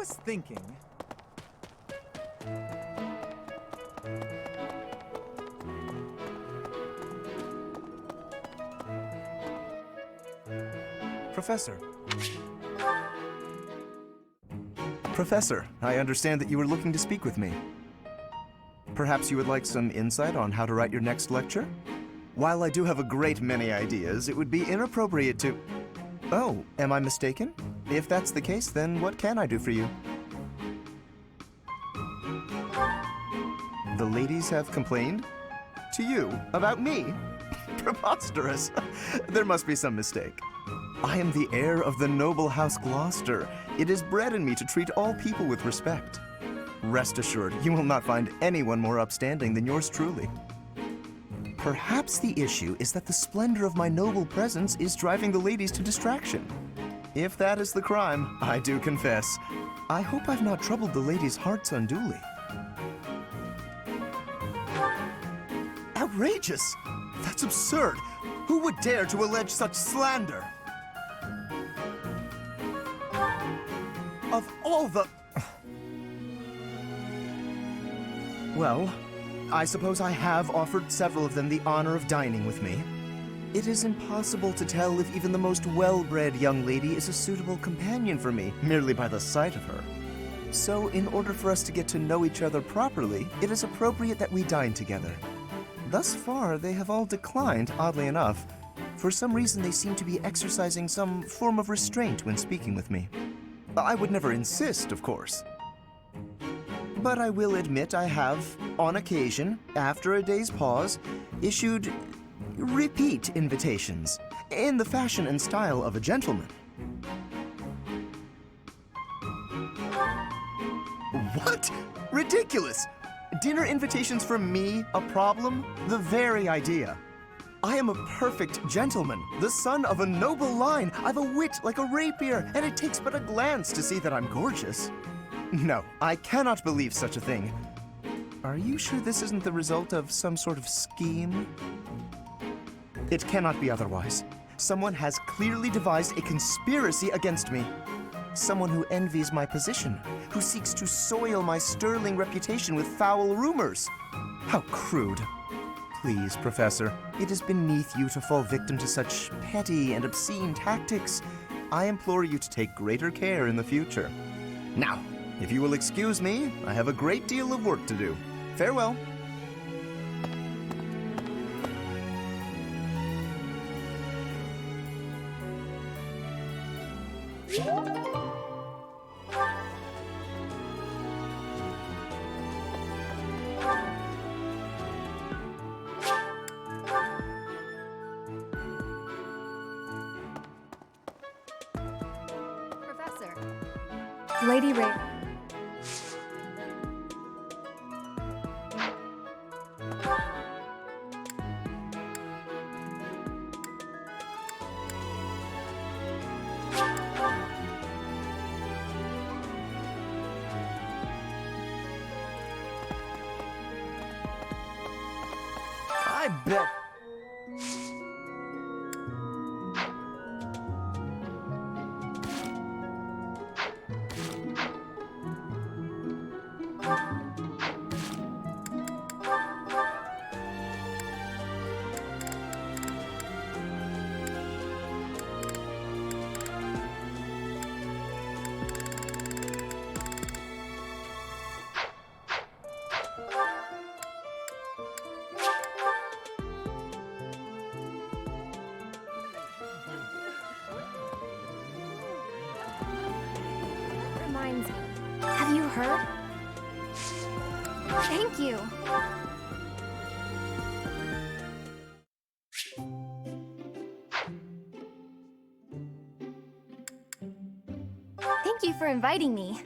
was thinking... Professor. Professor, I understand that you were looking to speak with me. Perhaps you would like some insight on how to write your next lecture? While I do have a great many ideas, it would be inappropriate to... Oh, am I mistaken? If that's the case, then what can I do for you? The ladies have complained? To you? About me? Preposterous. There must be some mistake. I am the heir of the noble House Gloucester. It is bred in me to treat all people with respect. Rest assured, you will not find anyone more upstanding than yours truly. Perhaps the issue is that the splendor of my noble presence is driving the ladies to distraction. If that is the crime, I do confess. I hope I've not troubled the ladies' hearts unduly. Outrageous! That's absurd! Who would dare to allege such slander? Of all the... Well, I suppose I have offered several of them the honor of dining with me. It is impossible to tell if even the most well-bred young lady is a suitable companion for me, merely by the sight of her. So, in order for us to get to know each other properly, it is appropriate that we dine together. Thus far, they have all declined, oddly enough. For some reason, they seem to be exercising some form of restraint when speaking with me. I would never insist, of course. But I will admit I have, on occasion, after a day's pause, issued repeat invitations, in the fashion and style of a gentleman. What? Ridiculous! Dinner invitations from me a problem? The very idea. I am a perfect gentleman, the son of a noble line. I've a wit like a rapier, and it takes but a glance to see that I'm gorgeous. No, I cannot believe such a thing. Are you sure this isn't the result of some sort of scheme? It cannot be otherwise. Someone has clearly devised a conspiracy against me. Someone who envies my position, who seeks to soil my sterling reputation with foul rumors. How crude. Please, Professor, it is beneath you to fall victim to such petty and obscene tactics. I implore you to take greater care in the future. Now, if you will excuse me, I have a great deal of work to do. Farewell. Professor. Lady Ray. I bet... Reminds me. Have you heard? Thank you. Thank you for inviting me.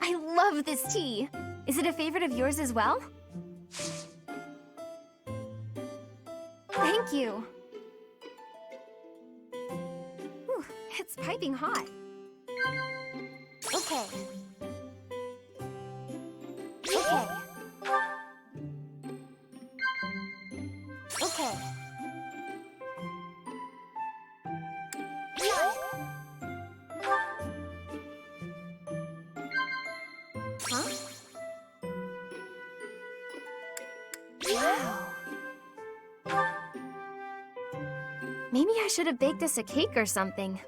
I love this tea. Is it a favorite of yours as well? Thank you. Whew, it's piping hot. Okay. Okay. Okay. Huh? Wow. Maybe I should have baked us a cake or something.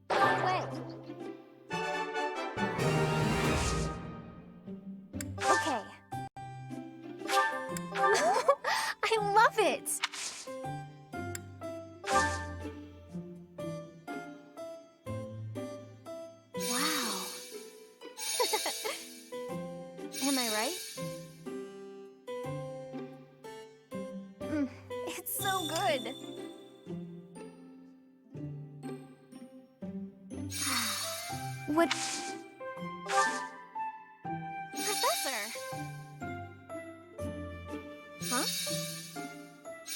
No way. Okay. I love it! Wow. Am I right? It's so good. What? Professor! Huh?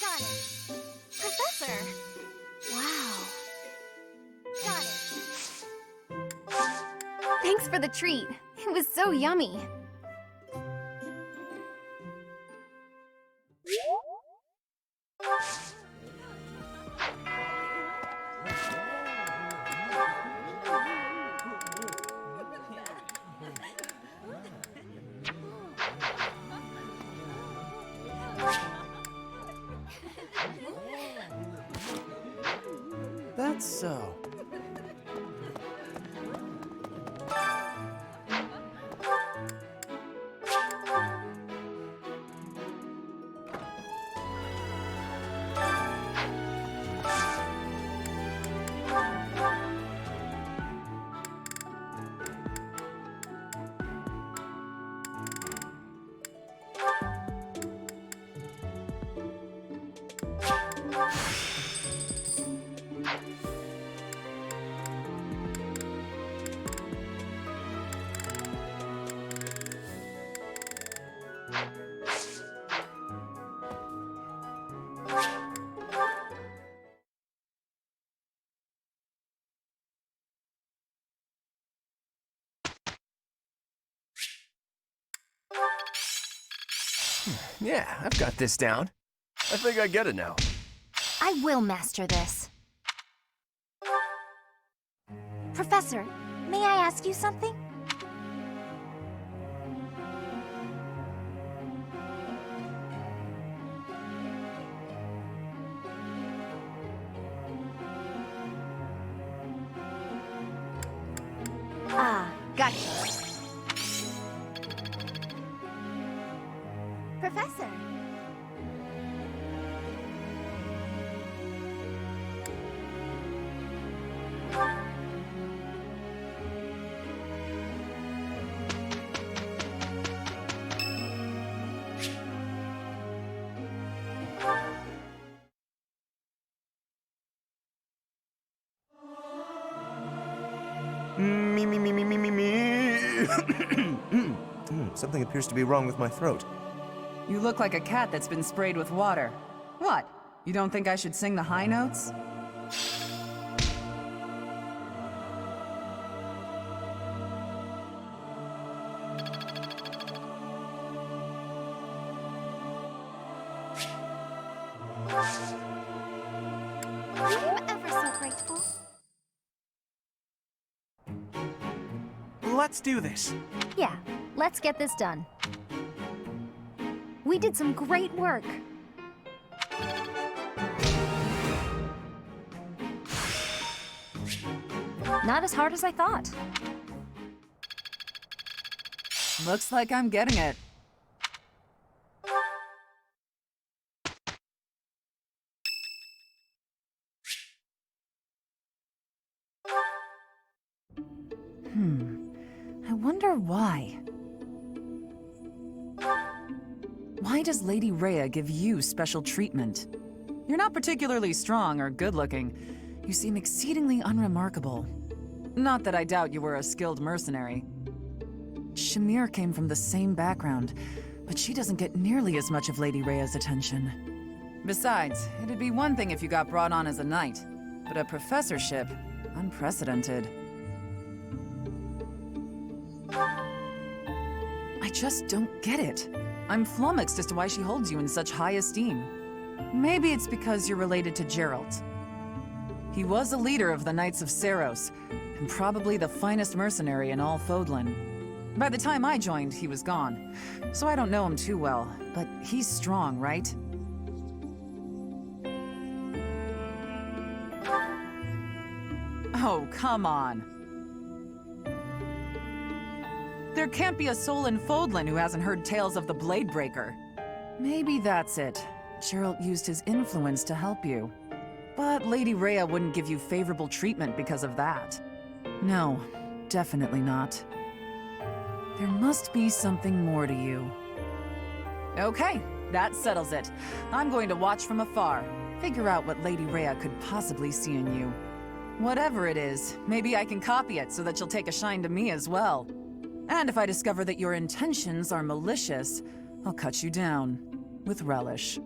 Got it. Professor! Wow. Got it. Thanks for the treat. It was so yummy. That's so. Yeah, I've got this down. I think I get it now. I will master this. Professor, may I ask you something? Ah, gotcha. Professor. Me. Something appears to be wrong with my throat. You look like a cat that's been sprayed with water. What? You don't think I should sing the high notes? I'm ever so grateful. Let's do this. Yeah, let's get this done. We did some great work. Not as hard as I thought. Looks like I'm getting it. I wonder why. Why does Lady Rhea give you special treatment? You're not particularly strong or good-looking. You seem exceedingly unremarkable. Not that I doubt you were a skilled mercenary. Shamir came from the same background, but she doesn't get nearly as much of Lady Rhea's attention. Besides, it'd be one thing if you got brought on as a knight, but a professorship, unprecedented. I just don't get it. I'm flummoxed as to why she holds you in such high esteem. Maybe it's because you're related to Gerald. He was a leader of the Knights of Saros, and probably the finest mercenary in all Fodlan. By the time I joined, he was gone, so I don't know him too well, but he's strong, right? Oh, come on. There can't be a soul in Fodlan who hasn't heard tales of the Bladebreaker. Maybe that's it. Geralt used his influence to help you. But Lady Rhea wouldn't give you favorable treatment because of that. No, definitely not. There must be something more to you. Okay, that settles it. I'm going to watch from afar, figure out what Lady Rhea could possibly see in you. Whatever it is, maybe I can copy it so that you'll take a shine to me as well. And if I discover that your intentions are malicious, I'll cut you down with relish.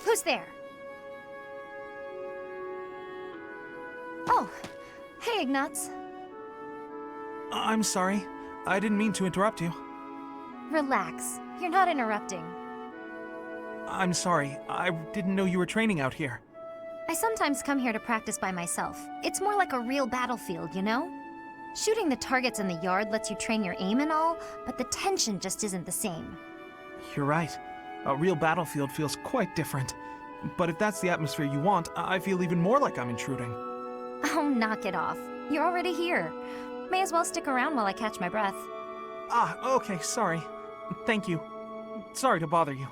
Who's there? Oh, hey, Ignatz. I'm sorry. I didn't mean to interrupt you. Relax. You're not interrupting. I'm sorry. I didn't know you were training out here. I sometimes come here to practice by myself. It's more like a real battlefield, you know? Shooting the targets in the yard lets you train your aim and all, but the tension just isn't the same. You're right. A real battlefield feels quite different. But if that's the atmosphere you want, I feel even more like I'm intruding. Oh, knock it off. You're already here. May as well stick around while I catch my breath. Ah, okay, sorry. Thank you. Sorry to bother you.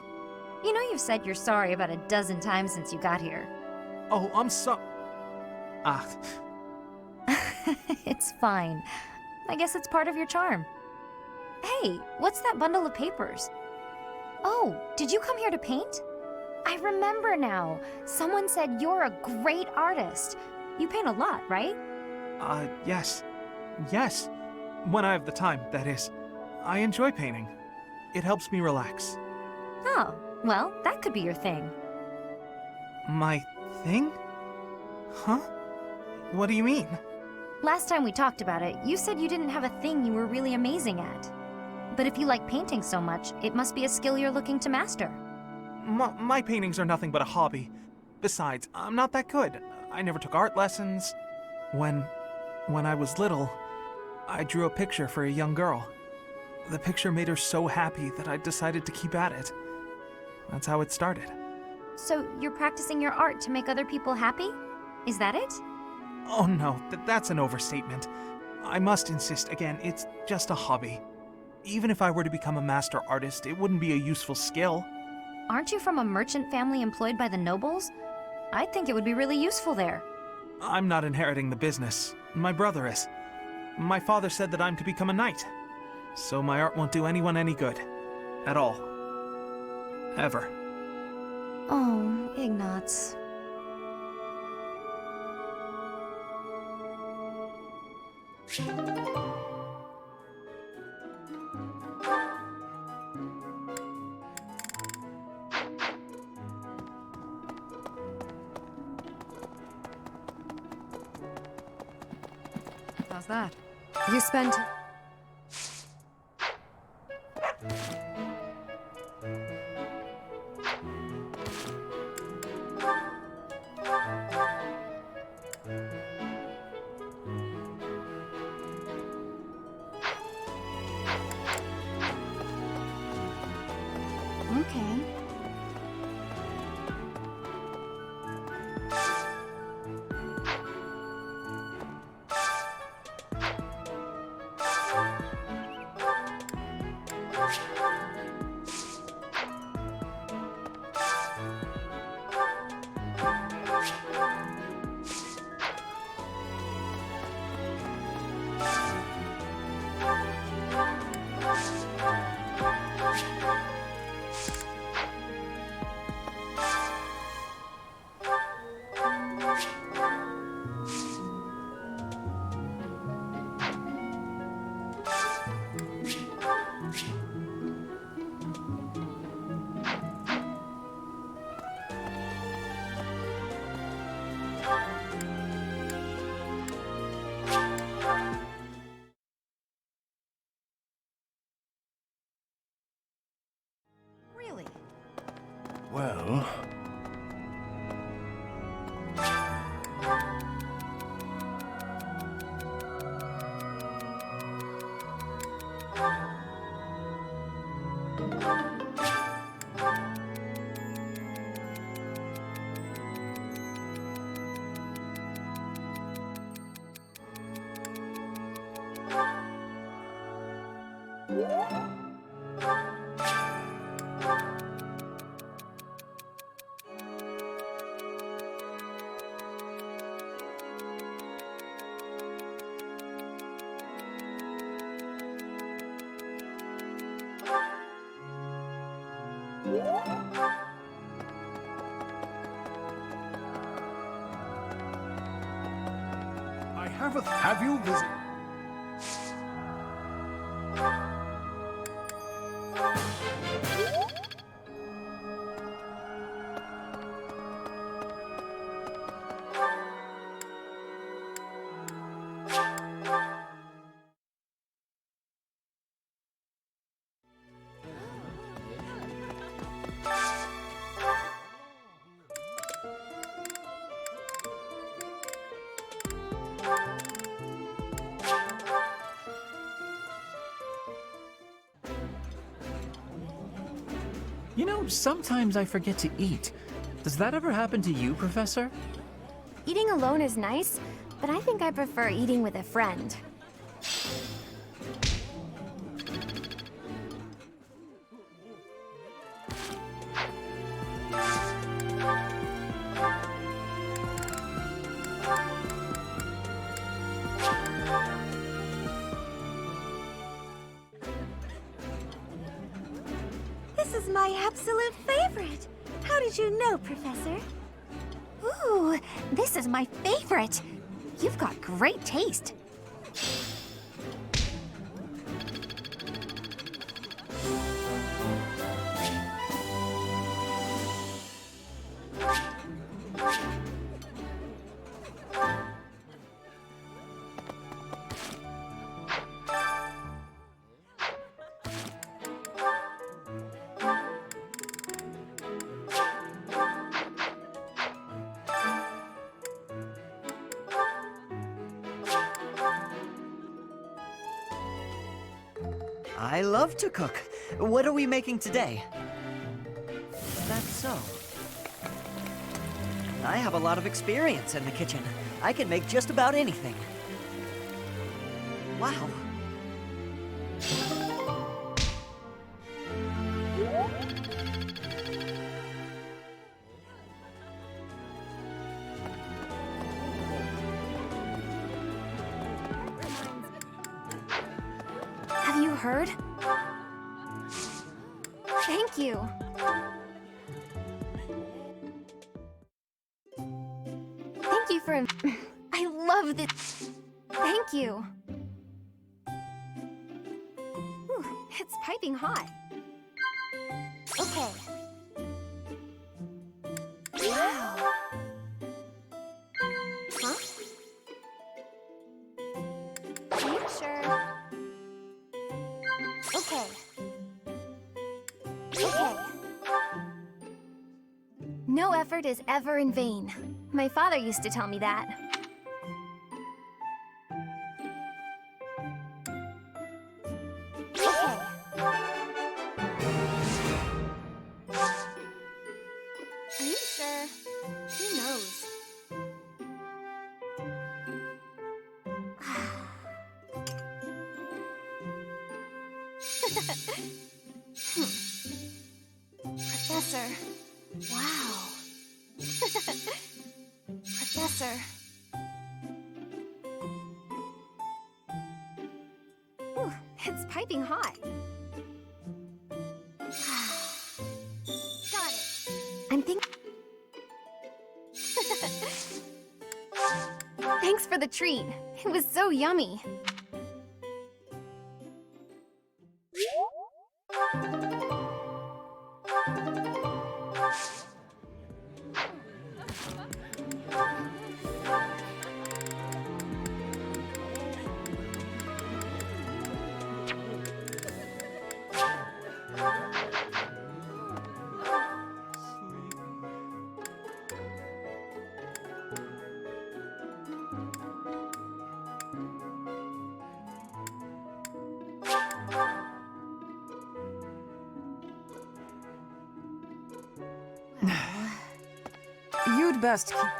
You know you've said you're sorry about a dozen times since you got here. Oh, I'm so... Ah, It's fine. I guess it's part of your charm. Hey, what's that bundle of papers? Oh, did you come here to paint? I remember now. Someone said you're a great artist. You paint a lot, right? yes. Yes. When I have the time, that is. I enjoy painting. It helps me relax. Oh, well, that could be your thing. My thing? Huh? What do you mean? Last time we talked about it, you said you didn't have a thing you were really amazing at. But if you like painting so much, it must be a skill you're looking to master. My paintings are nothing but a hobby. Besides, I'm not that good. I never took art lessons. When I was little, I drew a picture for a young girl. The picture made her so happy that I decided to keep at it. That's how it started. So you're practicing your art to make other people happy? Is that it? Oh no, that's an overstatement. I must insist again, it's just a hobby. Even if I were to become a master artist, it wouldn't be a useful skill. Aren't you from a merchant family employed by the nobles? I think it would be really useful there. I'm not inheriting the business. My brother is. My father said that I'm to become a knight. So my art won't do anyone any good. At all. Ever. Oh, Ignatz. How's that? You spent... Okay. Well... Have you visited? You know, sometimes I forget to eat. Does that ever happen to you, Professor? Eating alone is nice, but I think I prefer eating with a friend. This is my absolute favorite. How did you know, Professor? Ooh, this is my favorite. You've got great taste. I love to cook. What are we making today? That's so. I have a lot of experience in the kitchen. I can make just about anything. Wow. Have you heard? Thank you. Thank you for... I love this. Thank you. Ooh, it's piping hot. Okay. Wow. Huh? Are you sure? Okay. Okay. No effort is ever in vain. My father used to tell me that. Okay. Are you sure? Who knows? Professor. Wow. Professor. Ooh, it's piping hot. Got it. I'm thinking. Thanks for the treat. It was so yummy. You'd best keep...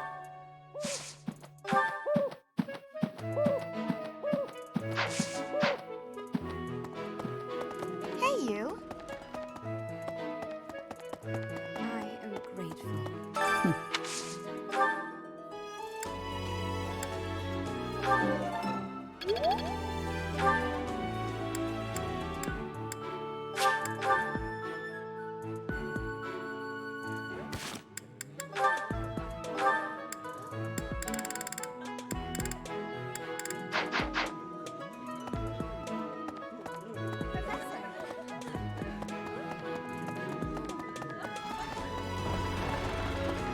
Hey, you. I am grateful.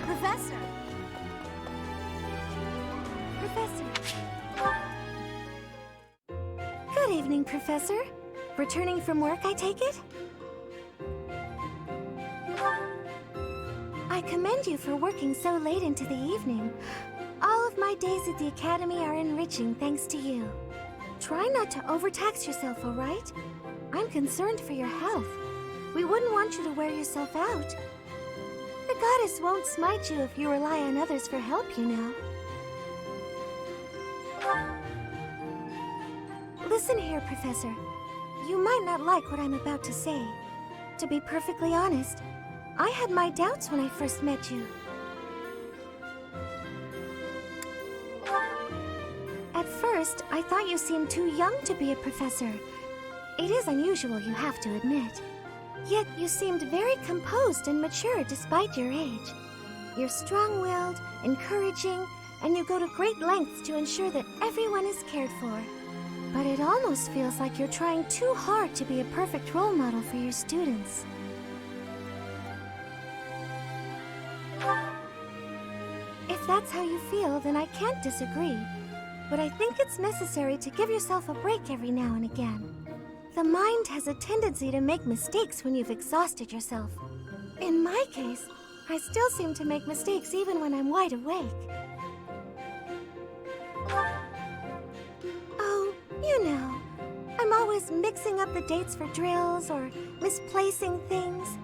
Professor! Professor! Good evening, Professor. Returning from work, I take it? I commend you for working so late into the evening. All of my days at the Academy are enriching thanks to you. Try not to overtax yourself, all right? I'm concerned for your health. We wouldn't want you to wear yourself out. The goddess won't smite you if you rely on others for help, you know. Listen here, Professor. You might not like what I'm about to say. To be perfectly honest, I had my doubts when I first met you. At first, I thought you seemed too young to be a professor. It is unusual, you have to admit. Yet you seemed very composed and mature despite your age. You're strong-willed, encouraging, and you go to great lengths to ensure that everyone is cared for. But it almost feels like you're trying too hard to be a perfect role model for your students. If that's how you feel, then I can't disagree. But I think it's necessary to give yourself a break every now and again. The mind has a tendency to make mistakes when you've exhausted yourself. In my case, I still seem to make mistakes even when I'm wide awake. Oh, you know, I'm always mixing up the dates for drills or misplacing things.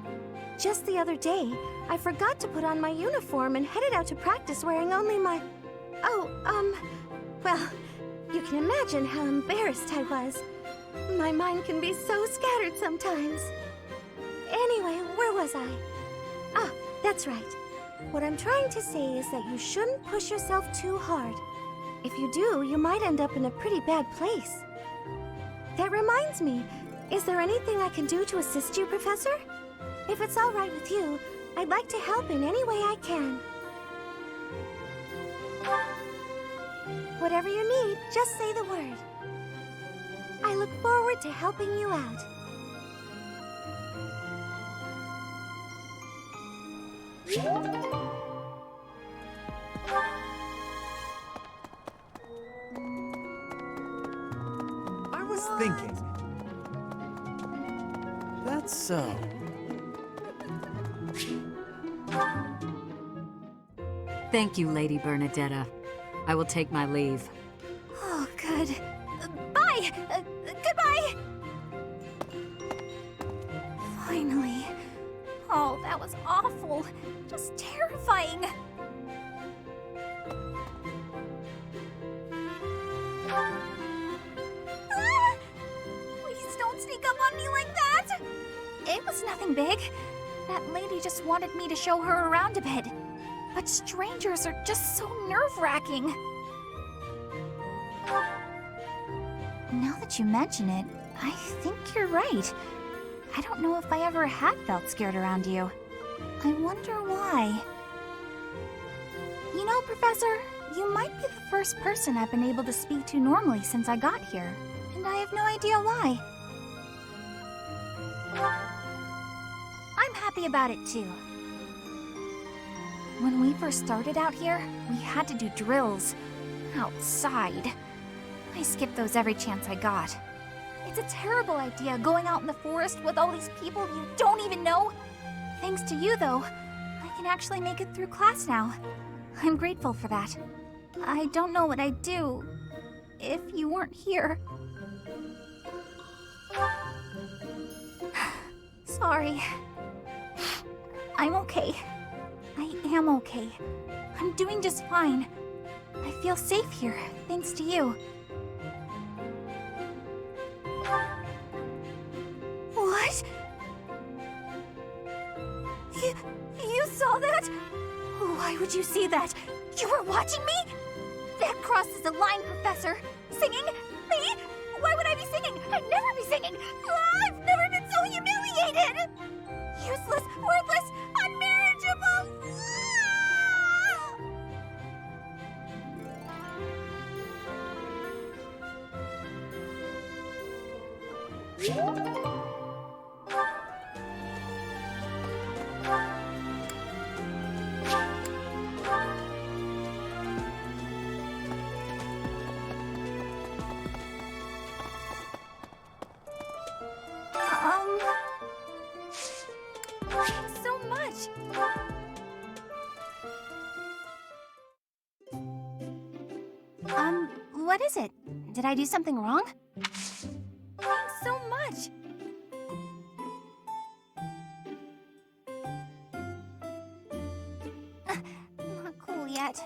Just the other day, I forgot to put on my uniform and headed out to practice wearing only my... well, you can imagine how embarrassed I was. My mind can be so scattered sometimes. Anyway, where was I? Ah, that's right. What I'm trying to say is that you shouldn't push yourself too hard. If you do, you might end up in a pretty bad place. That reminds me, is there anything I can do to assist you, Professor? If it's all right with you, I'd like to help in any way I can. Whatever you need, just say the word. I look forward to helping you out. I was thinking. That's so. Thank you, Lady Bernadetta. I will take my leave. Oh, good. Bye! Goodbye! Finally. Oh, that was awful. Just terrifying. Ah! Please don't sneak up on me like that! It was nothing big. That lady just wanted me to show her around a bit. But strangers are just so nerve-wracking. Now that you mention it, I think you're right. I don't know if I ever had felt scared around you. I wonder why. You know, Professor, you might be the first person I've been able to speak to normally since I got here, and I have no idea why. I'm happy about it too. When we first started out here, we had to do drills outside. I skipped those every chance I got. It's a terrible idea going out in the forest with all these people you don't even know. Thanks to you, though, I can actually make it through class now. I'm grateful for that. I don't know what I'd do if you weren't here. Sorry. I'm okay. I am okay. I'm doing just fine. I feel safe here, thanks to you. What? You saw that? Why would you see that? You were watching me? That crosses the line, Professor. Singing? Me? Why would I be singing? I'd never be singing. I've never been so humiliated. Useless, worthless, unmarriageable. Thanks so much. What is it? Did I do something wrong? Thanks so much. Not cool yet.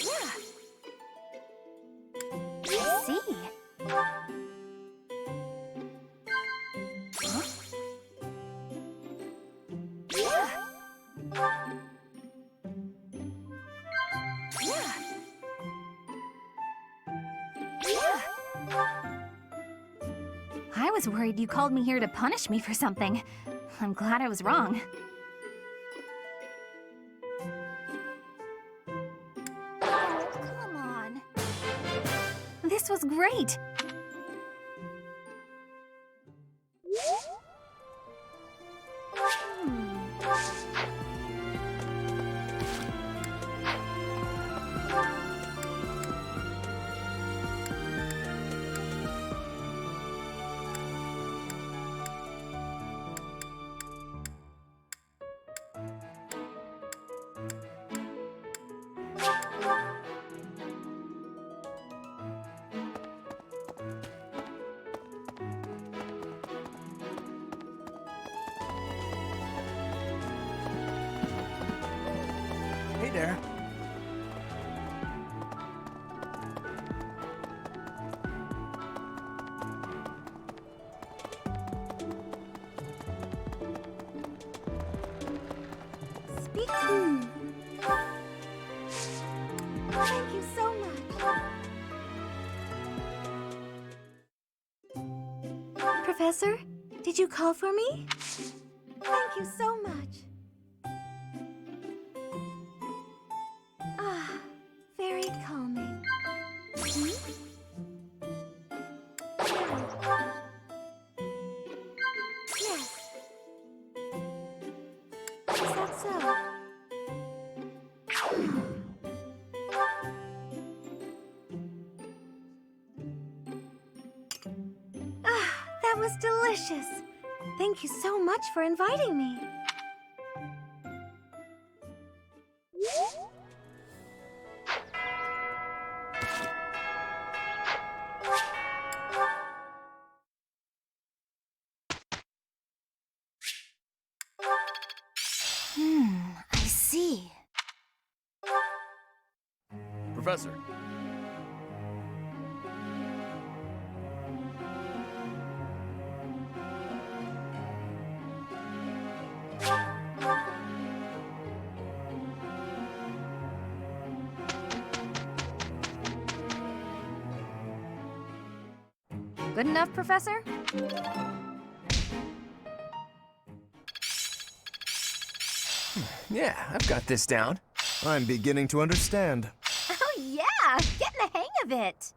Yeah. I see. Huh? Yeah. Yeah. Yeah. I was worried you called me here to punish me for something. I'm glad I was wrong. Oh, come on. This was great. Hey there. Thank you so much. Professor, did you call for me? Thank you so much. Ah, very calming. Hmm? Yes. Is that so? Ah, that was delicious. Thank you so much for inviting me. I see. Professor. Good enough, Professor? Yeah, I've got this down. I'm beginning to understand. Oh yeah! Getting the hang of it!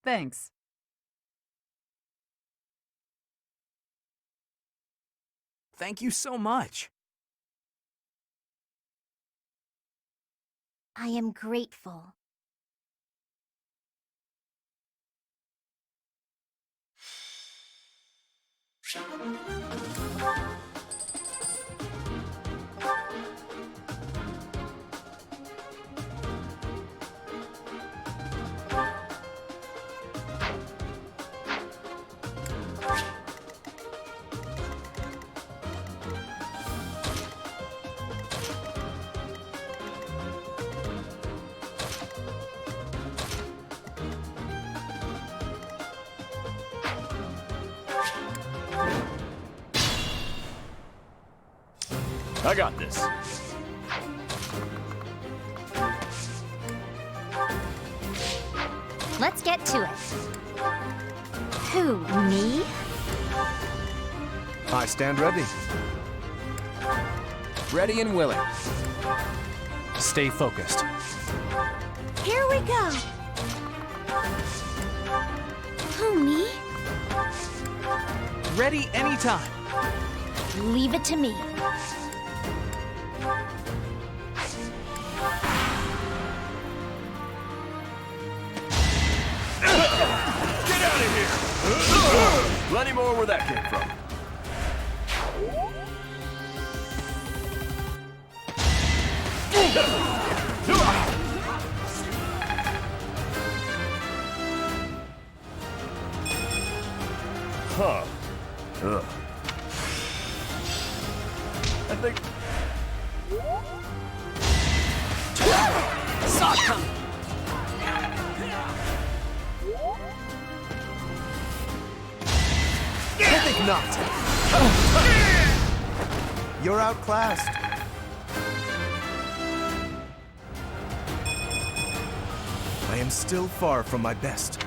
Thanks. Thank you so much. I am grateful. I got this. Let's get to it. Who, me? I stand ready. Ready and willing. Stay focused. Here we go. Who, me? Ready anytime. Leave it to me. Get out of here! Plenty more where that came from. Huh. Ugh. I think... I think not. You're outclassed. I am still far from my best.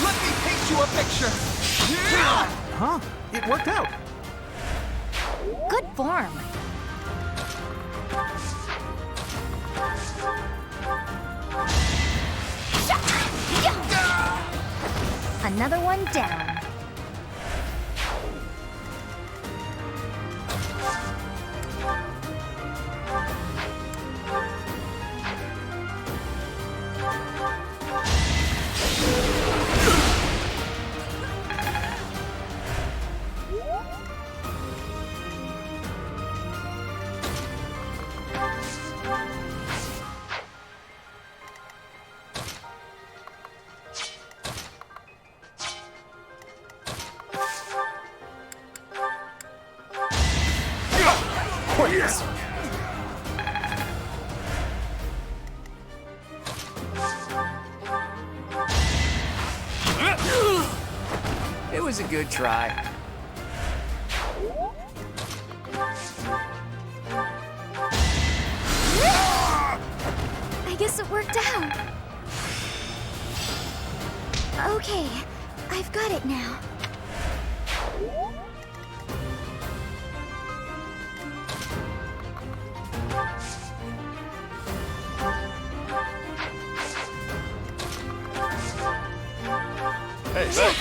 Let me paint you a picture. Huh? It worked out. Good form. Another one down. Yes. It was a good try. I guess it worked out. Okay, I've got it now. Hey, look!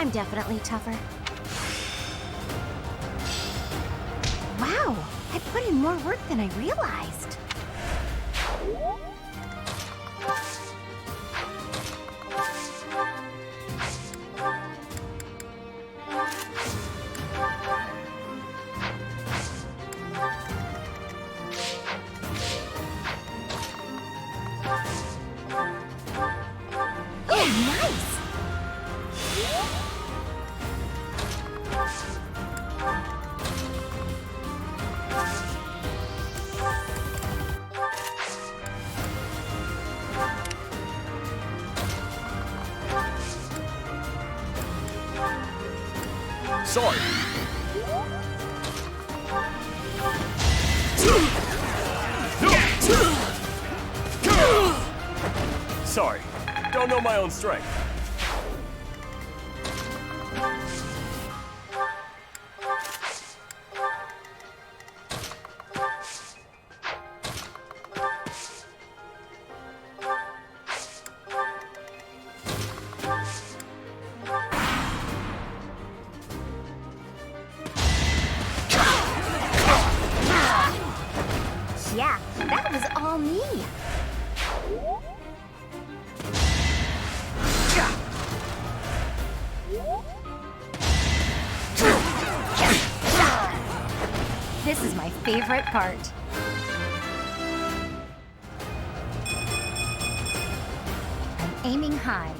I'm definitely tougher. Wow, I put in more work than I realized. Oh, nice! Sorry. Sorry. Don't know my own strength. Yeah, that was all me. This is my favorite part. I'm aiming high.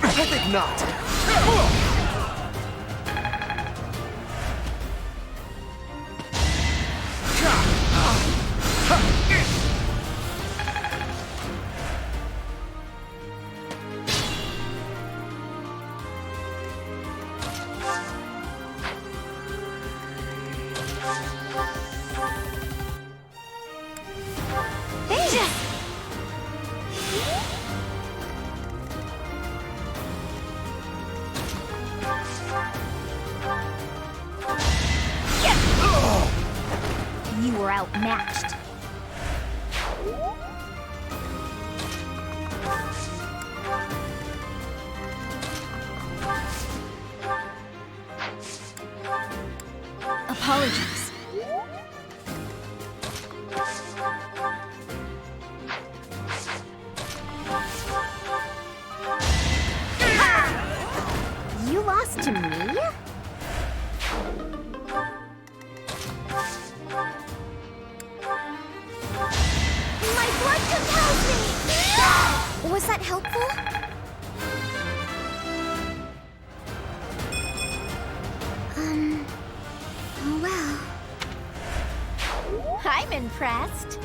I think not. Danger! You were outmatched. Apologies. You lost to me? My blood compels me! Was that helpful? Oh well. I'm impressed.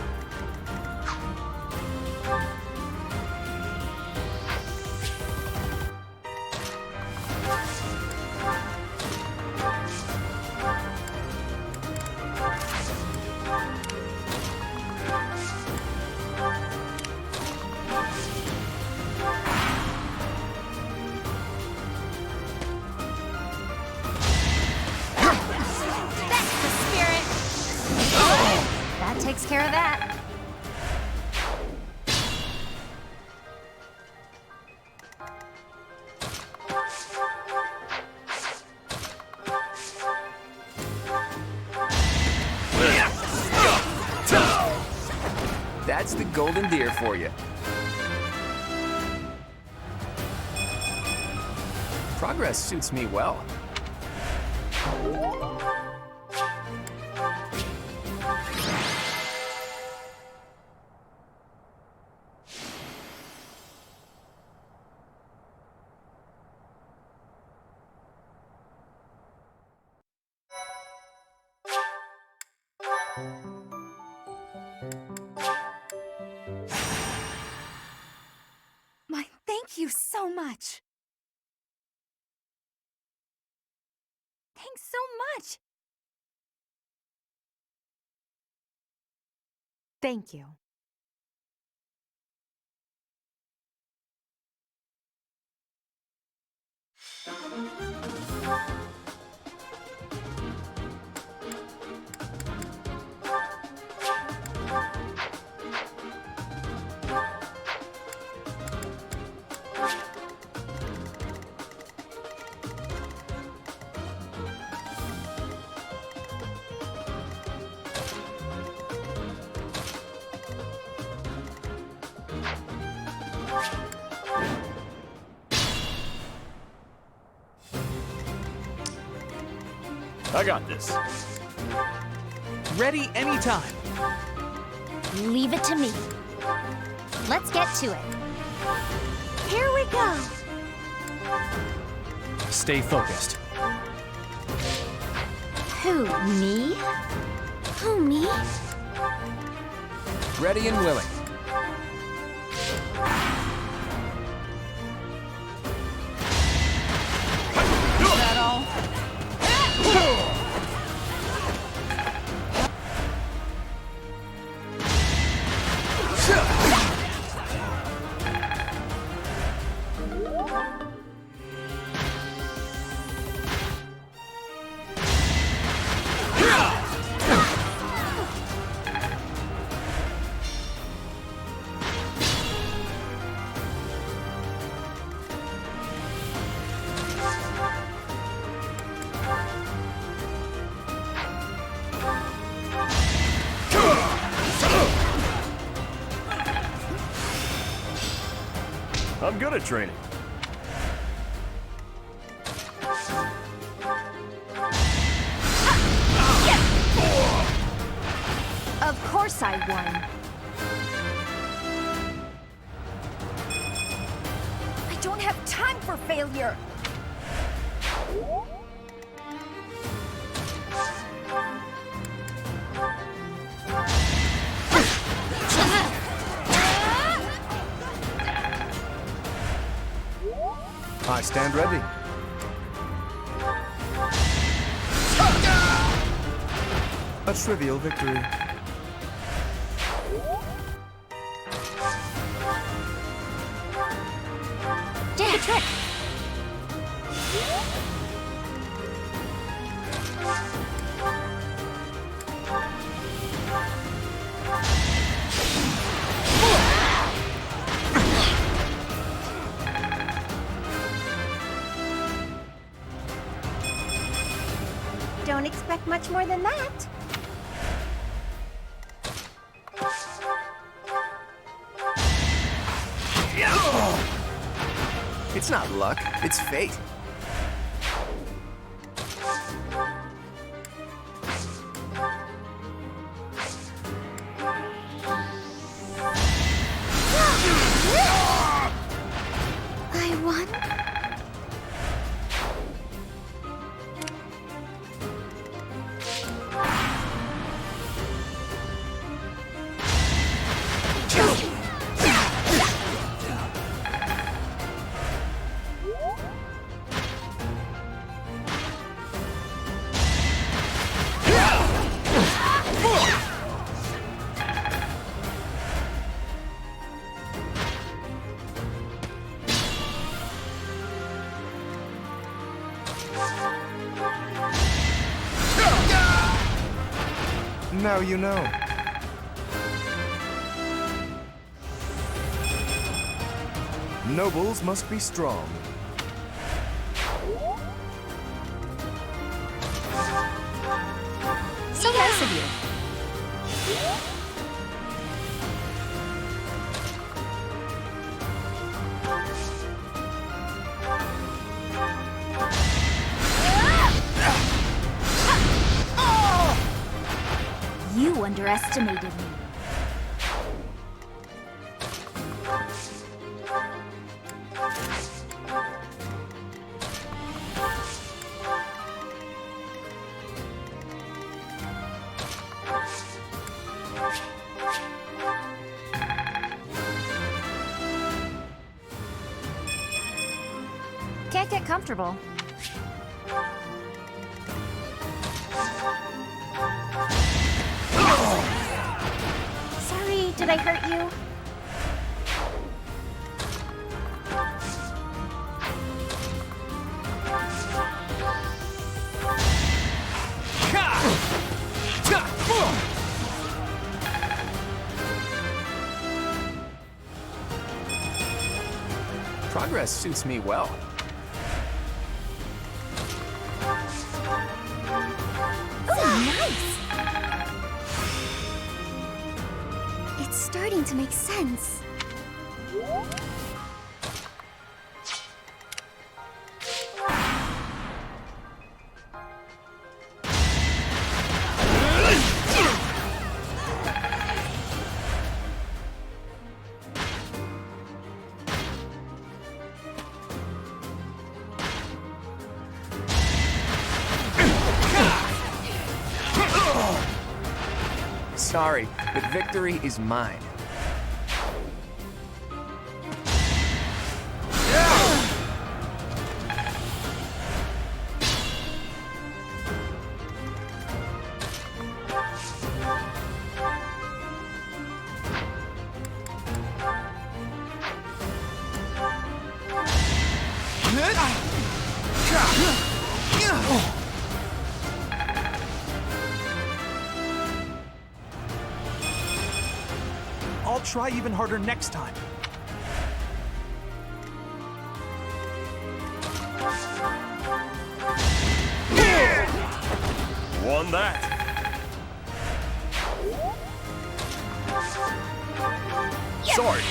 That's the spirit. That takes care of that. That's the golden deer for you. Progress suits me well. My thank you so much. Thanks so much. Thank you. I got this. Ready anytime. Leave it to me. Let's get to it. Here we go. Stay focused. Who, me? Who, me? Ready and willing. Is that all? I'm good at training. Of course I won. I don't have time for failure. I stand ready. A trivial victory. Did a trick. Don't expect much more than that. It's not luck, it's fate. I won? Now you know. Nobles must be strong. So nice of you. You underestimated me. Can't get comfortable. Sorry, did I hurt you? Progress suits me well. Nice! It's starting to make sense. sorry, but victory is mine. I'll try even harder next time. Won that. Sorry.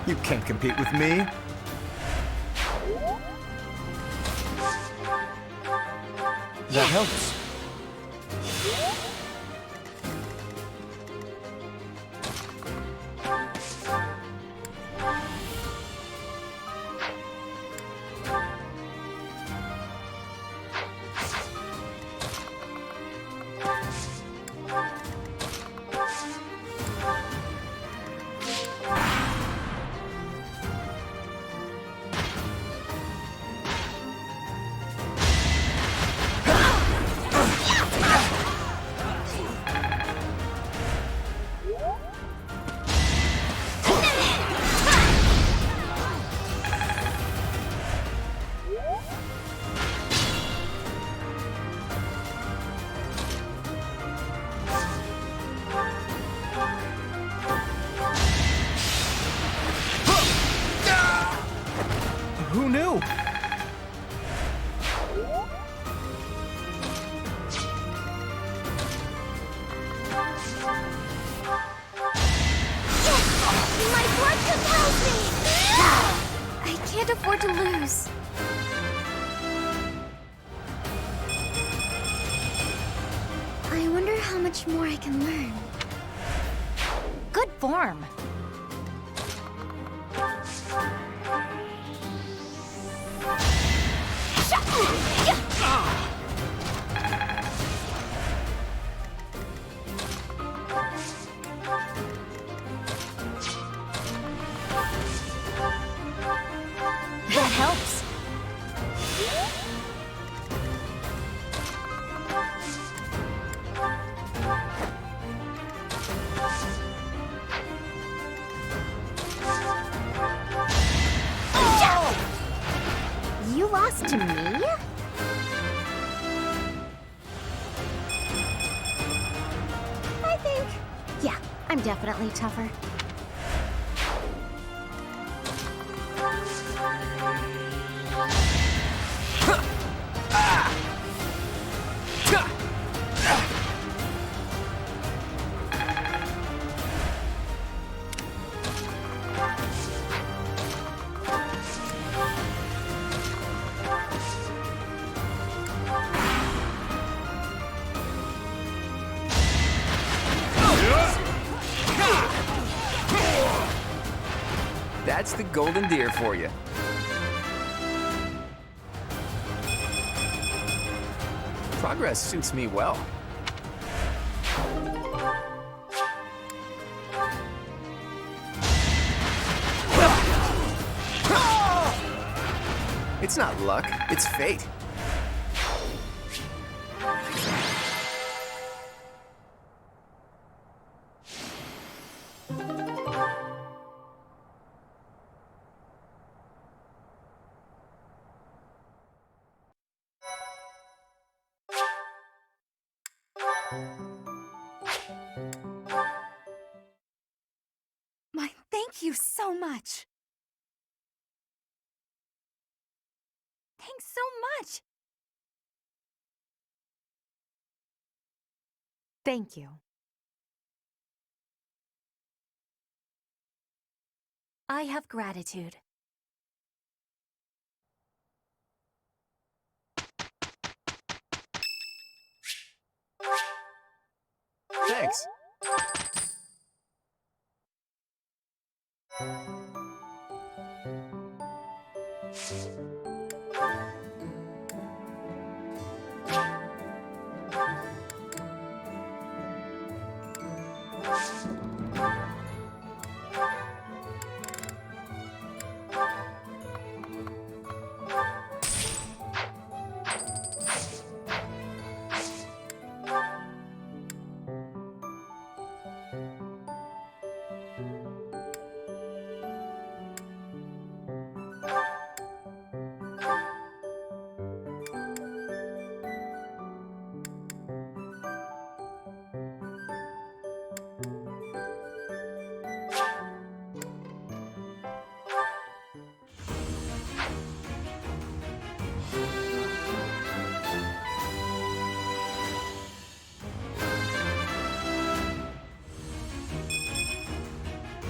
You can't compete with me. That helps. Who knew? My blood compels me! I can't afford to lose. I wonder how much more I can learn. Good form. That helps. You lost to me? I think... Yeah, I'm definitely tougher. That's the golden deer for you. Progress suits me well. It's not luck, it's fate. Thank you so much. Thanks so much. Thank you. I have gratitude. Thanks.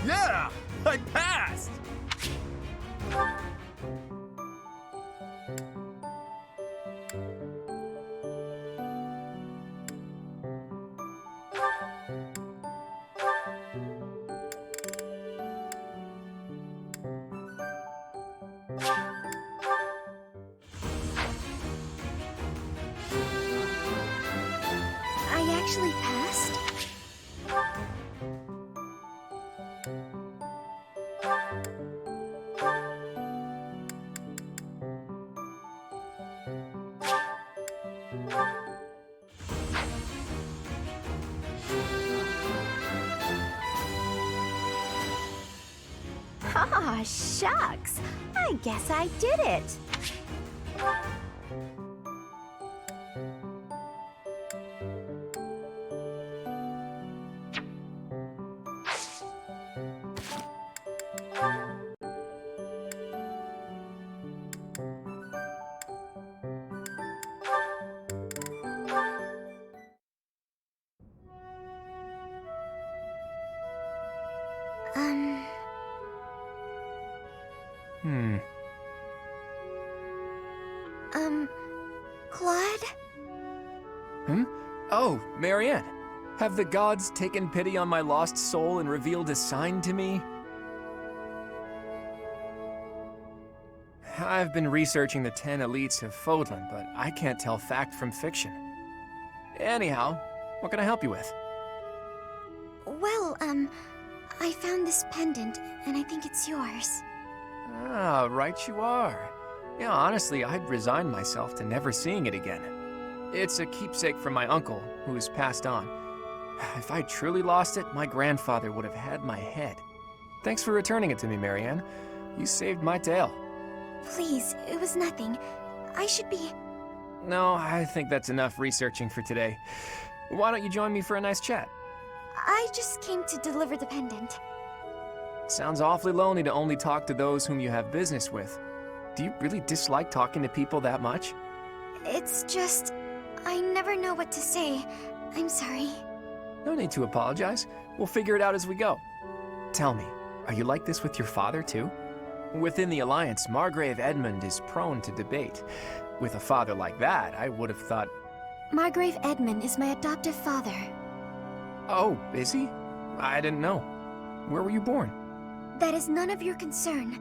Yeah! I passed! I actually passed? Aw, shucks. I guess I did it. Claude? Oh, Marianne. Have the gods taken pity on my lost soul and revealed a sign to me? I've been researching the 10 elites of Fodlan, but I can't tell fact from fiction. Anyhow, what can I help you with? Well, I found this pendant, and I think it's yours. Ah, right you are. Yeah, honestly, I'd resigned myself to never seeing it again. It's a keepsake from my uncle, who has passed on. If I truly lost it, my grandfather would have had my head. Thanks for returning it to me, Marianne. You saved my tail. Please, it was nothing. I should be... No, I think that's enough researching for today. Why don't you join me for a nice chat? I just came to deliver the pendant. Sounds awfully lonely to only talk to those whom you have business with. Do you really dislike talking to people that much? It's just... I never know what to say. I'm sorry. No need to apologize. We'll figure it out as we go. Tell me, are you like this with your father too? Within the Alliance, Margrave Edmund is prone to debate. With a father like that, I would have thought... Margrave Edmund is my adoptive father. Oh, is he? I didn't know. Where were you born? That is none of your concern.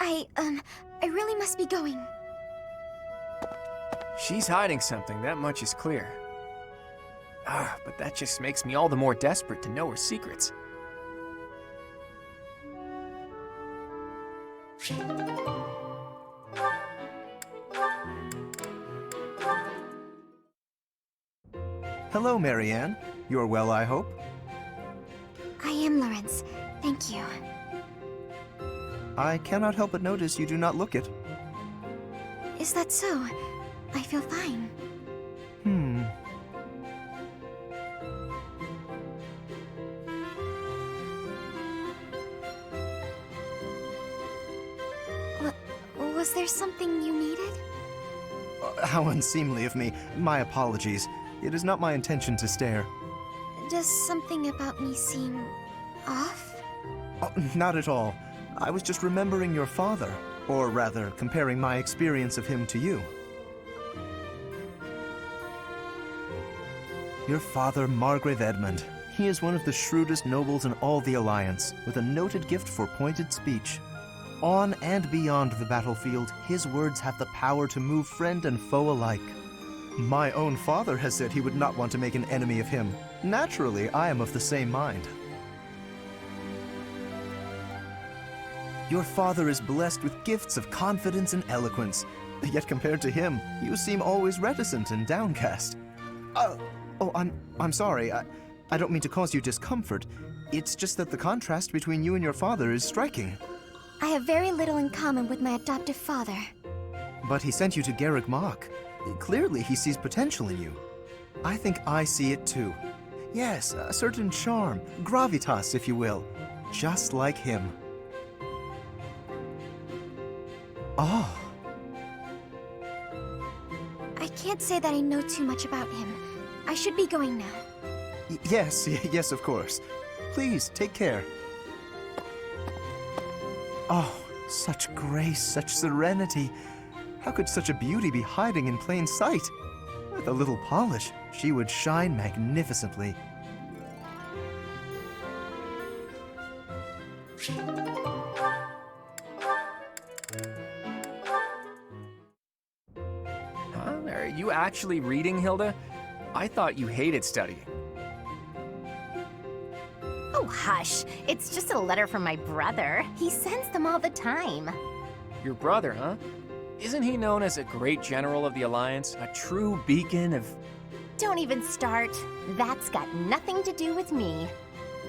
I really must be going. She's hiding something, that much is clear. But that just makes me all the more desperate to know her secrets. Hello, Marianne. You're well, I hope? I am, Lawrence. Thank you. I cannot help but notice you do not look it. Is that so? I feel fine. Was there something you needed? How unseemly of me. My apologies. It is not my intention to stare. Does something about me seem off? Oh, not at all. I was just remembering your father. Or rather, comparing my experience of him to you. Your father, Margrave Edmund. He is one of the shrewdest nobles in all the Alliance, with a noted gift for pointed speech. On and beyond the battlefield, his words have the power to move friend and foe alike. My own father has said he would not want to make an enemy of him. Naturally, I am of the same mind. Your father is blessed with gifts of confidence and eloquence, yet compared to him, you seem always reticent and downcast. I'm sorry. I don't mean to cause you discomfort. It's just that the contrast between you and your father is striking. I have very little in common with my adoptive father. But he sent you to Garrick Mach. Clearly, he sees potential in you. I think I see it too. Yes, a certain charm, gravitas, if you will, just like him. Oh. I can't say that I know too much about him. I should be going now. Yes, of course. Please, take care. Oh, such grace, such serenity. How could such a beauty be hiding in plain sight? With a little polish, she would shine magnificently. Are you actually reading, Hilda? I thought you hated studying. Oh, hush. It's just a letter from my brother. He sends them all the time. Your brother, huh? Isn't he known as a great general of the Alliance? A true beacon of... Don't even start. That's got nothing to do with me.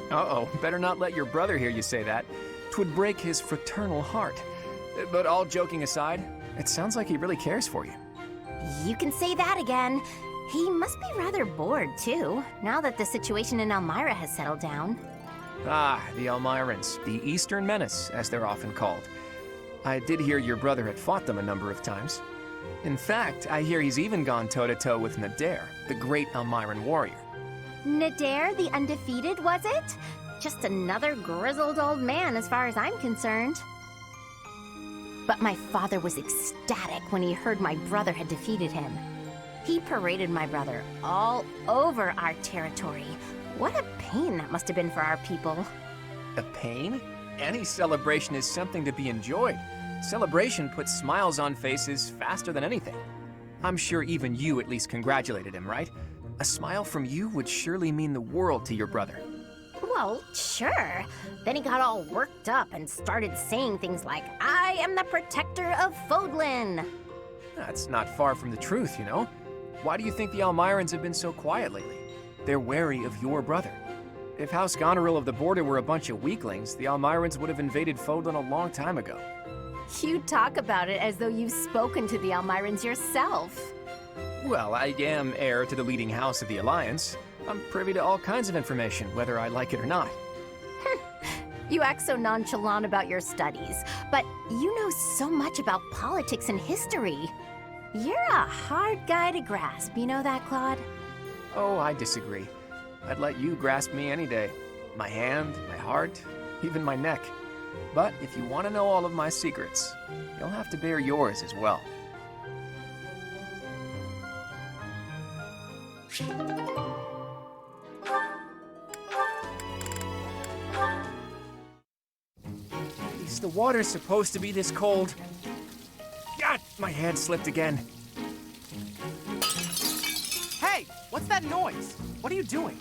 Uh-oh, better not let your brother hear you say that. 'Twould break his fraternal heart. But all joking aside, it sounds like he really cares for you. You can say that again. He must be rather bored, too, now that the situation in Elmira has settled down. Ah, the Elmirans, the Eastern Menace, as they're often called. I did hear your brother had fought them a number of times. In fact, I hear he's even gone toe-to-toe with Nadir, the great Elmiran warrior. Nadir the Undefeated, was it? Just another grizzled old man as far as I'm concerned. But my father was ecstatic when he heard my brother had defeated him. He paraded my brother all over our territory. What a pain that must have been for our people. A pain? Any celebration is something to be enjoyed. Celebration puts smiles on faces faster than anything. I'm sure even you at least congratulated him, right? A smile from you would surely mean the world to your brother. Well, sure. Then he got all worked up and started saying things like, I am the protector of Fodlan. That's not far from the truth, you know? Why do you think the Elmirans have been so quiet lately? They're wary of your brother. If House Goneril of the Border were a bunch of weaklings, the Elmirans would have invaded Fodlan a long time ago. You talk about it as though you've spoken to the Elmirans yourself. Well, I am heir to the leading house of the Alliance. I'm privy to all kinds of information, whether I like it or not. You act so nonchalant about your studies, but you know so much about politics and history. You're a hard guy to grasp, you know that, Claude? Oh, I disagree. I'd let you grasp me any day. My hand, my heart, even my neck. But if you want to know all of my secrets, you'll have to bear yours as well. Is the water supposed to be this cold? God, my hand slipped again. Hey, what's that noise? What are you doing?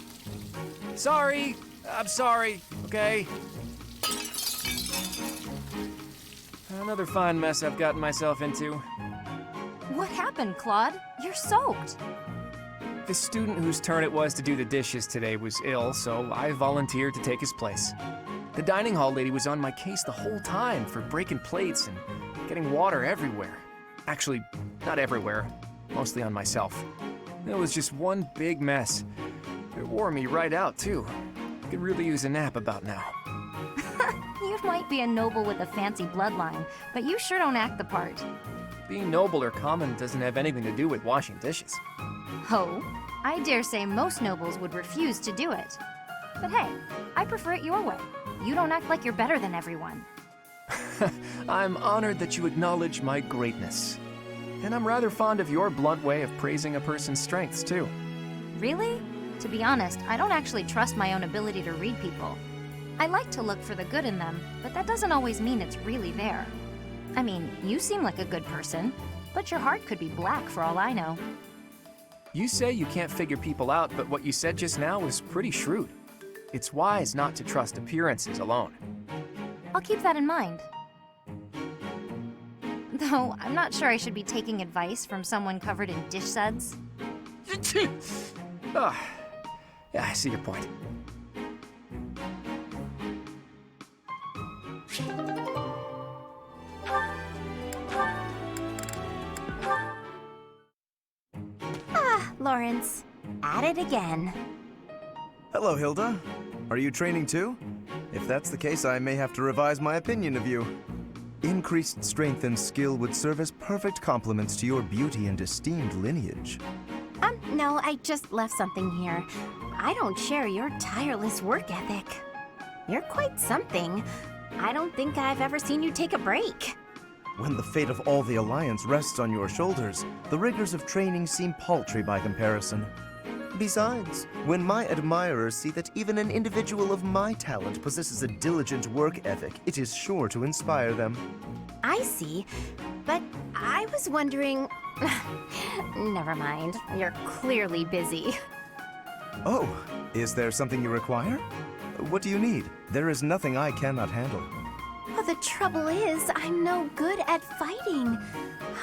Sorry. I'm sorry, okay? Another fine mess I've gotten myself into. What happened, Claude? You're soaked. The student whose turn it was to do the dishes today was ill, so I volunteered to take his place. The dining hall lady was on my case the whole time for breaking plates and getting water everywhere. Actually, not everywhere, mostly on myself. It was just one big mess. It wore me right out, too. Could really use a nap about now. You might be a noble with a fancy bloodline, but you sure don't act the part. Being noble or common doesn't have anything to do with washing dishes. Ho, I dare say most nobles would refuse to do it. But hey, I prefer it your way. You don't act like you're better than everyone. I'm honored that you acknowledge my greatness. And I'm rather fond of your blunt way of praising a person's strengths, too. Really? To be honest, I don't actually trust my own ability to read people. I like to look for the good in them, but that doesn't always mean it's really there. I mean, you seem like a good person, but your heart could be black for all I know. You say you can't figure people out, but what you said just now was pretty shrewd. It's wise not to trust appearances alone. I'll keep that in mind. Though, I'm not sure I should be taking advice from someone covered in dish suds. Ah, yeah, I see your point. Lawrence, at it again. Hello, Hilda. Are you training too? If that's the case, I may have to revise my opinion of you. Increased strength and skill would serve as perfect complements to your beauty and esteemed lineage. No, I just left something here. I don't share your tireless work ethic. You're quite something. I don't think I've ever seen you take a break. When the fate of all the Alliance rests on your shoulders, the rigors of training seem paltry by comparison. Besides, when my admirers see that even an individual of my talent possesses a diligent work ethic, it is sure to inspire them. I see, but I was wondering... Never mind, you're clearly busy. Oh, is there something you require? What do you need? There is nothing I cannot handle. Well, the trouble is, I'm no good at fighting.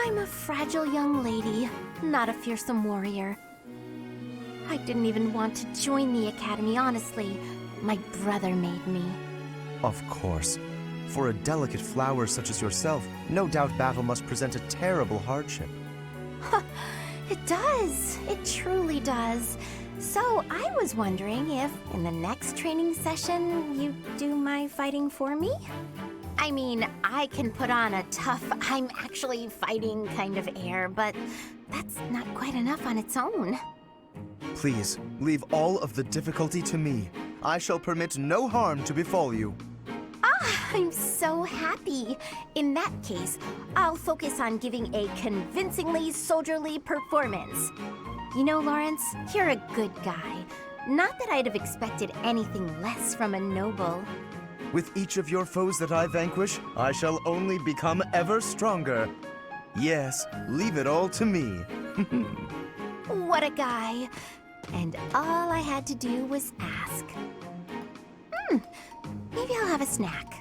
I'm a fragile young lady, not a fearsome warrior. I didn't even want to join the academy, honestly. My brother made me. Of course. For a delicate flower such as yourself, no doubt battle must present a terrible hardship. It does. It truly does. So I was wondering if, in the next training session, you do my fighting for me? I mean, I can put on a tough, I'm actually fighting kind of air, but that's not quite enough on its own. Please, leave all of the difficulty to me. I shall permit no harm to befall you. I'm so happy. In that case, I'll focus on giving a convincingly soldierly performance. You know, Lawrence, you're a good guy. Not that I'd have expected anything less from a noble. With each of your foes that I vanquish, I shall only become ever stronger. Yes, leave it all to me. What a guy. And all I had to do was ask. Maybe I'll have a snack.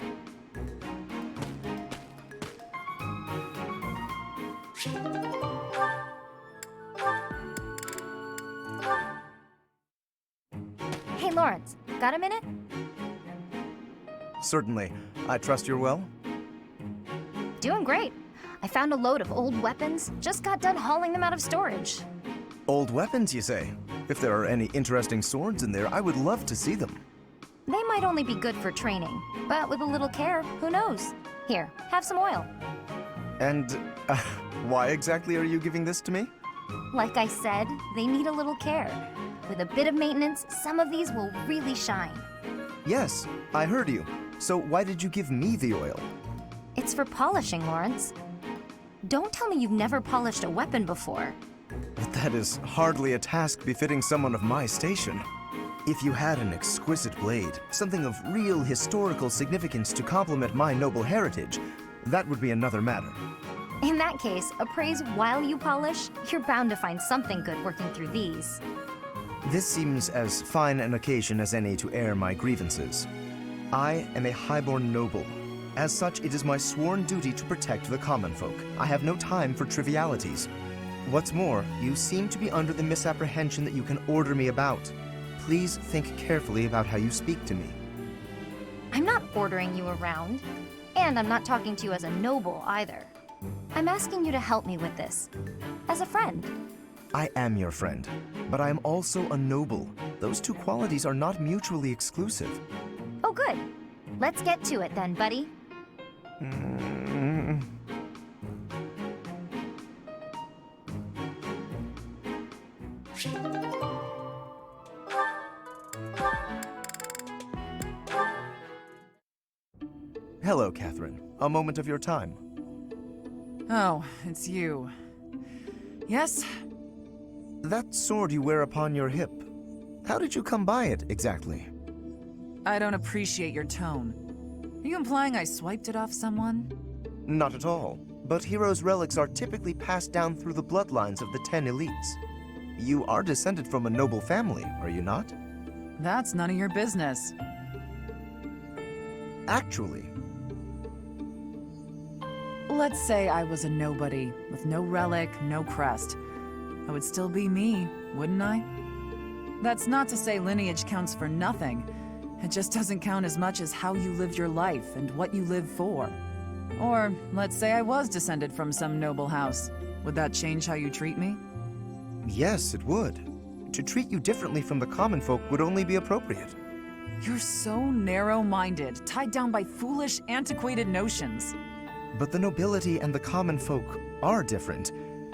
Hey, Lawrence, got a minute? Certainly. I trust you're well? Doing great. I found a load of old weapons, just got done hauling them out of storage. Old weapons, you say? If there are any interesting swords in there, I would love to see them. They might only be good for training, but with a little care, who knows? Here, have some oil. And why exactly are you giving this to me? Like I said, they need a little care. With a bit of maintenance, some of these will really shine. Yes, I heard you. So why did you give me the oil? It's for polishing, Lawrence. Don't tell me you've never polished a weapon before. But that is hardly a task befitting someone of my station. If you had an exquisite blade, something of real historical significance to complement my noble heritage, that would be another matter. In that case, appraise while you polish, you're bound to find something good working through these. This seems as fine an occasion as any to air my grievances. I am a highborn noble. As such, it is my sworn duty to protect the common folk. I have no time for trivialities. What's more, you seem to be under the misapprehension that you can order me about. Please think carefully about how you speak to me. I'm not ordering you around, and I'm not talking to you as a noble either. I'm asking you to help me with this, as a friend. I am your friend, but I am also a noble. Those two qualities are not mutually exclusive. Oh, good. Let's get to it then, buddy. Hello, Catherine. A moment of your time. Oh, it's you. Yes? That sword you wear upon your hip, How did you come by it, exactly? I don't appreciate your tone. Are you implying I swiped it off someone? Not at all. But heroes' relics are typically passed down through the bloodlines of the 10 elites. You are descended from a noble family, are you not? That's none of your business. Actually, Let's say I was a nobody, with no relic, no crest. I would still be me, wouldn't I? That's not to say lineage counts for nothing. It just doesn't count as much as how you lived your life and what you live for. Or, let's say I was descended from some noble house. Would that change how you treat me? yes, it would. To treat you differently from the common folk would only be appropriate. You're so narrow-minded, tied down by foolish, antiquated notions. But the nobility and the common folk are different.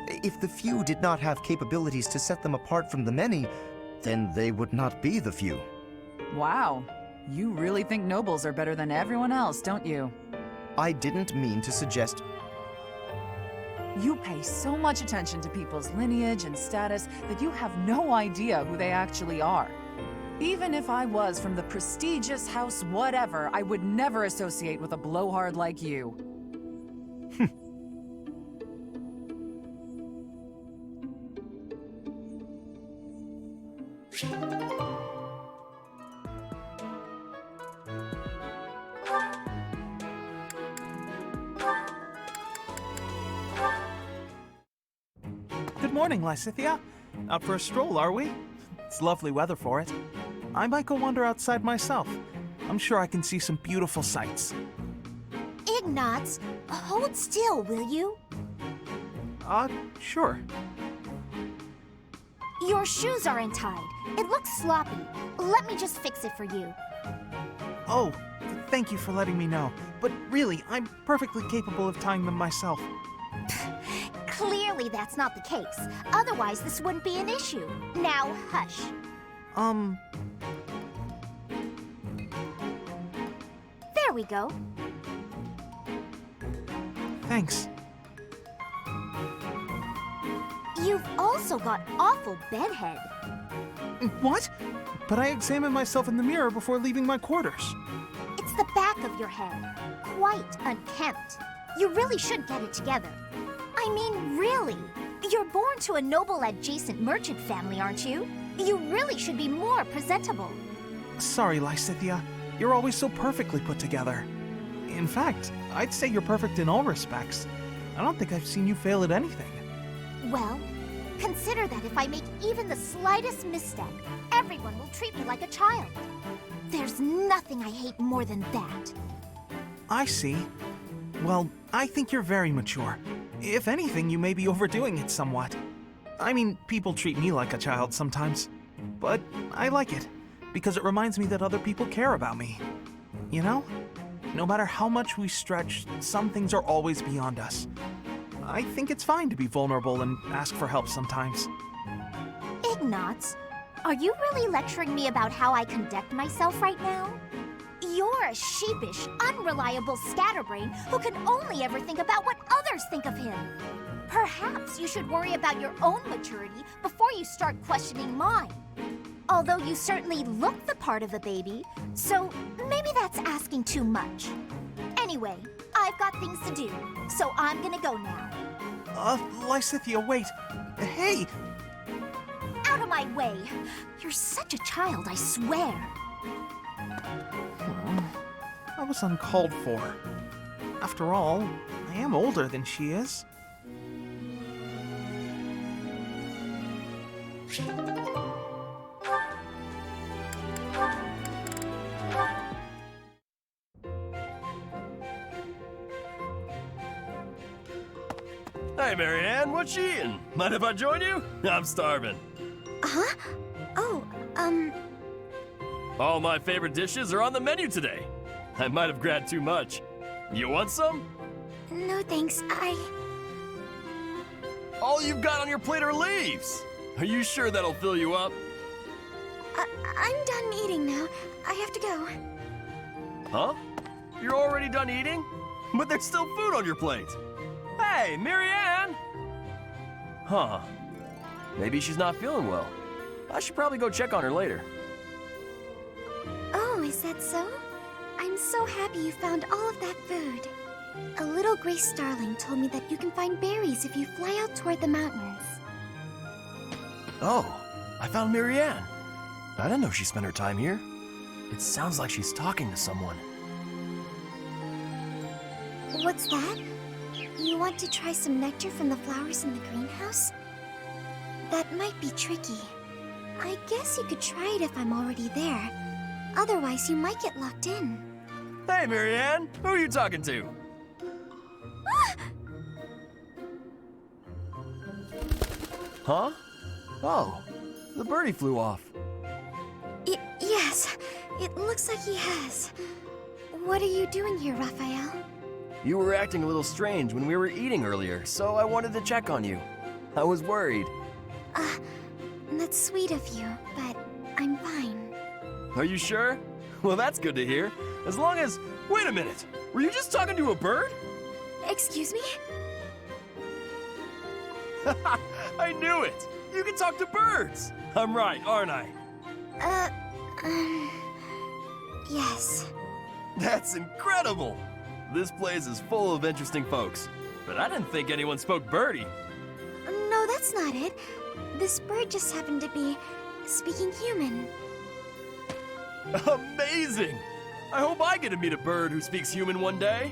If the few did not have capabilities to set them apart from the many, then they would not be the few. Wow. You really think nobles are better than everyone else, don't you? I didn't mean to suggest... You pay so much attention to people's lineage and status that you have no idea who they actually are. Even if I was from the prestigious house whatever, I would never associate with a blowhard like you. Good morning, Lysithea. Out for a stroll, are we? It's lovely weather for it. I might go wander outside myself. I'm sure I can see some beautiful sights. Ignatz, hold still, will you? Sure. Your shoes are untied. It looks sloppy. Let me just fix it for you. Oh, thank you for letting me know. But really, I'm perfectly capable of tying them myself. Clearly that's not the case. Otherwise, this wouldn't be an issue. Now, hush. There we go. Thanks. You've also got awful bedhead. What? But I examined myself in the mirror before leaving my quarters. It's the back of your head. Quite unkempt. You really should get it together. I mean, really. You're born to a noble adjacent merchant family, aren't you? You really should be more presentable. Sorry, Lysithea. You're always so perfectly put together. In fact, I'd say you're perfect in all respects. I don't think I've seen you fail at anything. Well, consider that if I make even the slightest misstep, everyone will treat me like a child. There's nothing I hate more than that. I see. Well, I think you're very mature. If anything, you may be overdoing it somewhat. I mean, people treat me like a child sometimes. But I like it, because it reminds me that other people care about me. You know? No matter how much we stretch, some things are always beyond us. I think it's fine to be vulnerable and ask for help sometimes. Ignatz, are you really lecturing me about how I conduct myself right now? You're a sheepish, unreliable scatterbrain who can only ever think about what others think of him. Perhaps you should worry about your own maturity before you start questioning mine. Although you certainly look the part of a baby, so maybe that's asking too much. Anyway, I've got things to do, so I'm gonna go now. Lysithea, wait. Hey! Out of my way! You're such a child, I swear. That was uncalled for. After all, I am older than she is. Hey, Marianne, what you eating? Mind if I join you? I'm starving. Huh? Oh, All my favorite dishes are on the menu today. I might have grabbed too much. You want some? no thanks. All you've got on your plate are leaves. Are you sure that'll fill you up? I'm done eating now. I have to go. Huh? You're already done eating? But there's still food on your plate. Hey, Marianne! Huh. Maybe she's not feeling well. I should probably go check on her later. Oh, is that so? I'm so happy you found all of that food. A little gray starling told me that you can find berries if you fly out toward the mountains. Oh, I found Marianne. I didn't know she spent her time here. It sounds like she's talking to someone. What's that? You want to try some nectar from the flowers in the greenhouse? That might be tricky. I guess you could try it if I'm already there. Otherwise, you might get locked in. Hey, Marianne! Who are you talking to? Huh? Oh, the birdie flew off. Yes, it looks like he has. What are you doing here, Raphael? You were acting a little strange when we were eating earlier, so I wanted to check on you. I was worried. That's sweet of you, but I'm fine. Are you sure? Well, that's good to hear. As long as... Wait a minute! Were you just talking to a bird? Excuse me? I knew it! You can talk to birds! I'm right, aren't I? Yes. That's incredible! This place is full of interesting folks. But I didn't think anyone spoke birdie. No, that's not it. This bird just happened to be speaking human. Amazing! I hope I get to meet a bird who speaks human one day.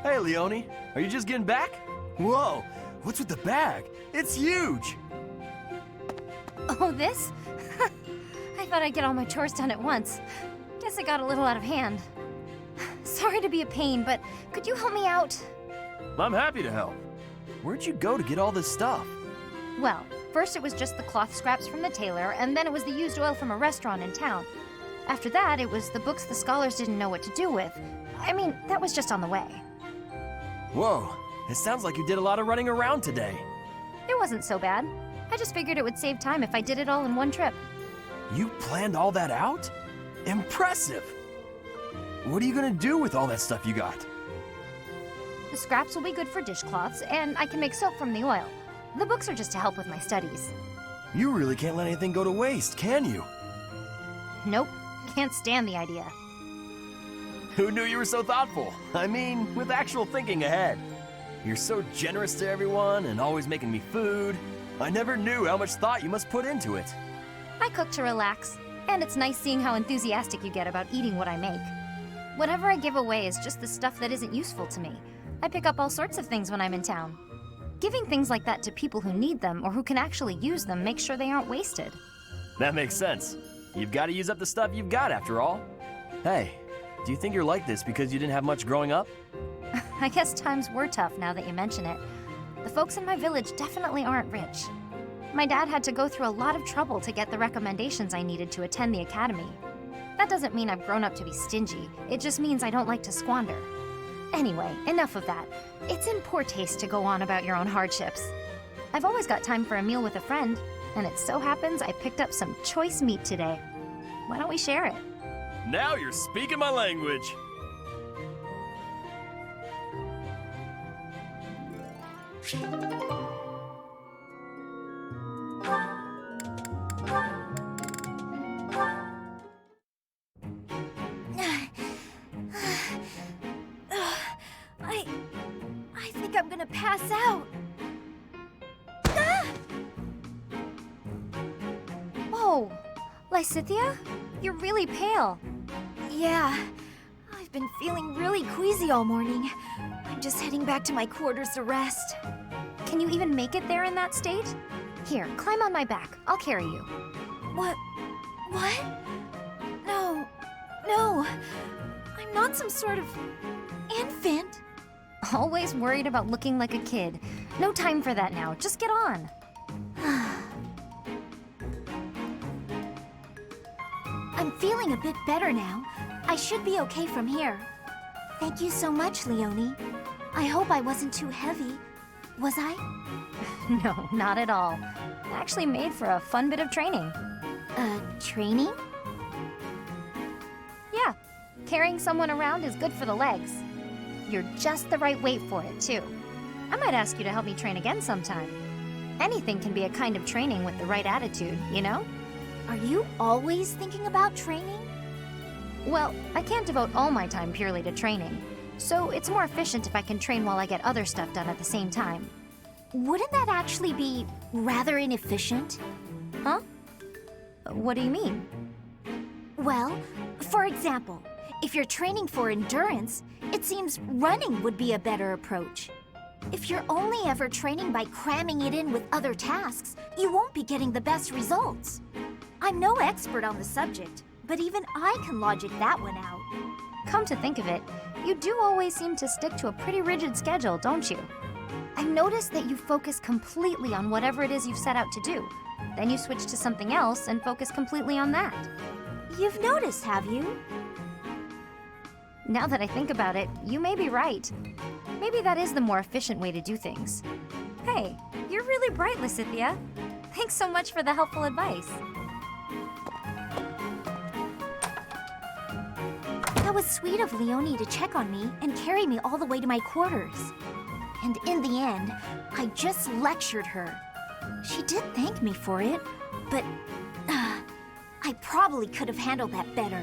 Hey, Leone. Are you just getting back? Whoa! What's with the bag? It's huge! Oh, this? I thought I'd get all my chores done at once. Guess it got a little out of hand. Sorry to be a pain, but could you help me out? I'm happy to help. Where'd you go to get all this stuff? Well, first it was just the cloth scraps from the tailor, and then it was the used oil from a restaurant in town. After that, it was the books the scholars didn't know what to do with. I mean, that was just on the way. Whoa, it sounds like you did a lot of running around today. It wasn't so bad. I just figured it would save time if I did it all in one trip. You planned all that out? Impressive! What are you gonna do with all that stuff you got? The scraps will be good for dishcloths, and I can make soap from the oil. The books are just to help with my studies. You really can't let anything go to waste, can you? Nope, can't stand the idea. Who knew you were so thoughtful? I mean, with actual thinking ahead. You're so generous to everyone and always making me food. I never knew how much thought you must put into it. I cook to relax, and it's nice seeing how enthusiastic you get about eating what I make. Whatever I give away is just the stuff that isn't useful to me. I pick up all sorts of things when I'm in town. Giving things like that to people who need them or who can actually use them makes sure they aren't wasted. That makes sense. You've got to use up the stuff you've got after all. Hey, do you think you're like this because you didn't have much growing up? I guess times were tough now that you mention it. The folks in my village definitely aren't rich. My dad had to go through a lot of trouble to get the recommendations I needed to attend the academy. That doesn't mean I've grown up to be stingy. It just means I don't like to squander. Anyway, enough of that. It's in poor taste to go on about your own hardships. I've always got time for a meal with a friend, and it so happens I picked up some choice meat today. Why don't we share it? Now you're speaking my language. I think I'm gonna pass out. Oh, Lysithia? You're really pale. Yeah, I've been feeling really queasy all morning. I'm just heading back to my quarters to rest. Can you even make it there in that state? Here, climb on my back. I'll carry you. What? No. I'm not some sort of infant. Always worried about looking like a kid. No time for that now. Just get on. I'm feeling a bit better now. I should be okay from here. Thank you so much, Leone. I hope I wasn't too heavy. Was I? No, not at all. Actually made for a fun bit of training. Training? Yeah. Carrying someone around is good for the legs. You're just the right weight for it, too. I might ask you to help me train again sometime. Anything can be a kind of training with the right attitude, you know? Are you always thinking about training? Well, I can't devote all my time purely to training, so it's more efficient if I can train while I get other stuff done at the same time. Wouldn't that actually be rather inefficient? Huh? What do you mean? Well, for example, if you're training for endurance, it seems running would be a better approach. If you're only ever training by cramming it in with other tasks, you won't be getting the best results. I'm no expert on the subject, but even I can logic that one out. Come to think of it, you do always seem to stick to a pretty rigid schedule, don't you? I've noticed that you focus completely on whatever it is you've set out to do. Then you switch to something else and focus completely on that. You've noticed, have you? Now that I think about it, you may be right. Maybe that is the more efficient way to do things. Hey, you're really bright, Lysithia. Thanks so much for the helpful advice. That was sweet of Leonie to check on me and carry me all the way to my quarters. And in the end, I just lectured her. She did thank me for it, but I probably could have handled that better.